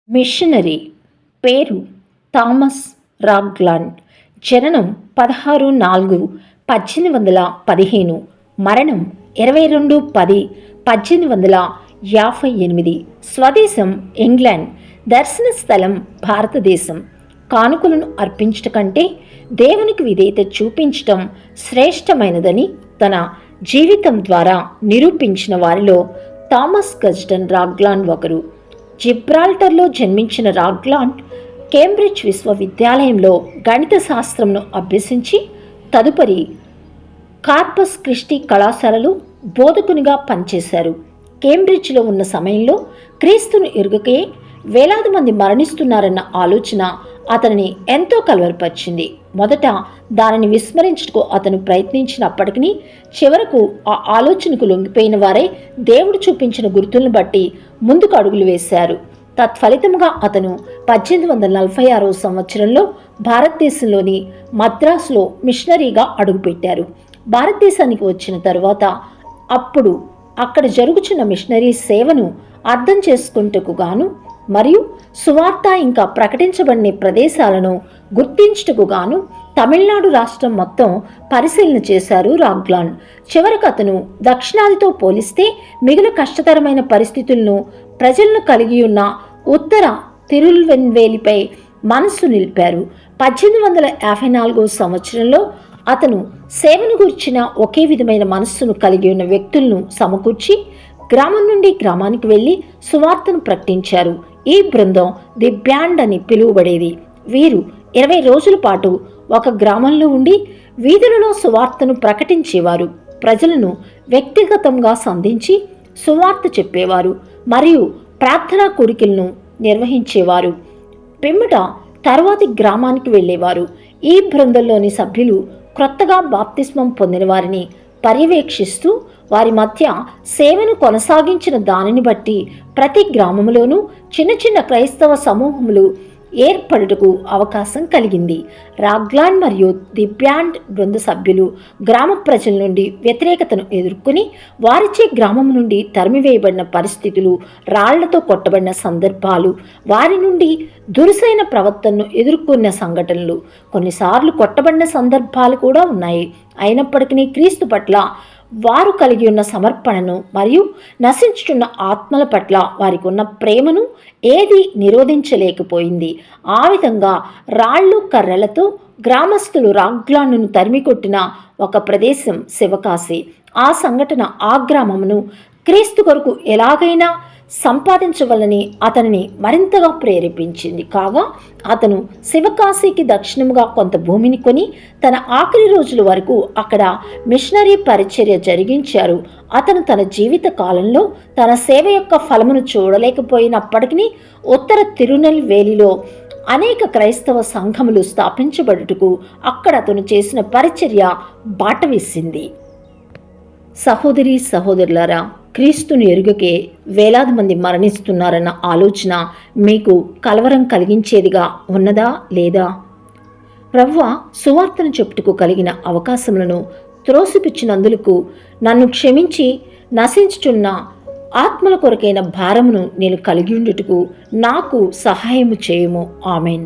Machinery పేరు Thomas రాగ్లాండ్. జననం 16/4/1815, మరణం 22/10/1858. స్వదేశం ఇంగ్లాండ్, దర్శన స్థలం భారతదేశం. కానుకలను అర్పించట కంటే దేవునికి విధేయత చూపించటం శ్రేష్టమైనదని తన జీవితం ద్వారా నిరూపించిన వారిలో థామస్ గజ్డన్ రాగ్లాండ్ ఒకరు. జిబ్రాల్టర్లో జన్మించిన రాగ్లాండ్ కేంబ్రిడ్జ్ విశ్వవిద్యాలయంలో గణిత శాస్త్రంను అభ్యసించి తదుపరి కార్పస్ క్రిస్టీ కళాశాలలో బోధకునిగా పనిచేశారు. కేంబ్రిడ్జ్లో ఉన్న సమయంలో క్రీస్తును ఎరుగకే వేలాది మంది మరణిస్తున్నారన్న ఆలోచన అతనిని ఎంతో కలవరపరిచింది. మొదట దానిని విస్మరించుటకు అతను ప్రయత్నించినప్పటికీ చివరకు ఆ ఆలోచనకు లొంగిపోయిన వారే దేవుడు చూపించిన గుర్తులను బట్టి ముందుకు అడుగులు వేశారు. తత్ఫలితంగా అతను 1846 సంవత్సరంలో భారతదేశంలోని మద్రాసులో మిషనరీగా అడుగుపెట్టారు. భారతదేశానికి వచ్చిన తరువాత అప్పుడు అక్కడ జరుగుచున్న మిషనరీ సేవను అర్థం చేసుకుంటకు గాను మరియు సువార్త ఇంకా ప్రకటించబడిన ప్రదేశాలను గుర్తించుటకు గాను తమిళనాడు రాష్ట్రం మొత్తం పరిశీలన చేశారు రాగ్లాండ్. చివరకు అతను దక్షిణాదితో పోలిస్తే మిగిలిన కష్టతరమైన పరిస్థితులను ప్రజలను కలిగి ఉన్న ఉత్తర తిరువెన్వేలిపై మనస్సు నిలిపారు. 1854 సంవత్సరంలో అతను సేవను గురించిన ఒకే విధమైన మనస్సును కలిగి ఉన్న వ్యక్తులను సమకూర్చి గ్రామం నుండి గ్రామానికి వెళ్ళి సువార్తను ప్రకటించారు. ఈ బృందం ది బ్యాండ్ అని పిలువబడేది. వీరు 20 రోజుల పాటు ఒక గ్రామంలో ఉండి వీధులలో సువార్తను ప్రకటించేవారు. ప్రజలను వ్యక్తిగతంగా సంధించి సువార్త చెప్పేవారు మరియు ప్రార్థనా కోరికలను నిర్వహించేవారు. పిమ్మట తర్వాతి గ్రామానికి వెళ్ళేవారు. ఈ బృందంలోని సభ్యులు క్రొత్తగా బాప్తిస్మం పొందిన వారిని పర్యవేక్షిస్తూ వారి మధ్య సేవను కొనసాగించిన దానిని బట్టి ప్రతి గ్రామంలోనూ చిన్న చిన్న క్రైస్తవ సమూహములు ఏర్పడుటకు అవకాశం కలిగింది. రాగ్లాండ్ మరియు ది బ్యాండ్ బృంద సభ్యులు గ్రామ ప్రజల నుండి వ్యతిరేకతను ఎదుర్కొని వారిచే గ్రామం నుండి తరిమివేయబడిన పరిస్థితులు, రాళ్లతో కొట్టబడిన సందర్భాలు, వారి నుండి దురుసైన ప్రవర్తనను ఎదుర్కొన్న సంఘటనలు, కొన్నిసార్లు కొట్టబడిన సందర్భాలు కూడా ఉన్నాయి. అయినప్పటికీ క్రీస్తు పట్ల వారు కలిగి ఉన్న సమర్పణను మరియు నశించుతున్న ఆత్మల పట్ల వారికి ఉన్న ప్రేమను ఏది నిరోధించలేకపోయింది. ఆ విధంగా రాళ్ళు కర్రలతో గ్రామస్తులు రాగ్లాండ్ను తరిమికొట్టిన ఒక ప్రదేశం శివకాశి. ఆ సంఘటన ఆ గ్రామమును క్రీస్తు కొరకు ఎలాగైనా సంపాదించవలని అతనిని మరింతగా ప్రేరేపించింది. కాగా అతను శివకాశీకి దక్షిణముగా కొంత భూమిని కొని తన ఆఖరి రోజుల వరకు అక్కడ మిషనరీ పరిచర్య జరిగించారు. అతను తన జీవిత కాలంలో తన సేవ యొక్క ఫలమును చూడలేకపోయినప్పటికీ ఉత్తర తిరునెల్వేలిలో అనేక క్రైస్తవ సంఘములు స్థాపించబడుటకు అక్కడ అతను చేసిన పరిచర్య బాట వేసింది. సహోదరి సహోదరులారా, క్రీస్తుని ఎరుగకే వేలాది మంది మరణిస్తున్నారన్న ఆలోచన మీకు కలవరం కలిగించేదిగా ఉన్నదా లేదా? ప్రభువా సువార్తను చెప్పుటకు కలిగిన అవకాశములను త్రోసిపుచ్చినందులకు నన్ను క్షమించి నశించుచున్న ఆత్మల కొరకైన భారమును నేను కలిగి ఉండుటకు నాకు సహాయము చేయుము. ఆమెన్.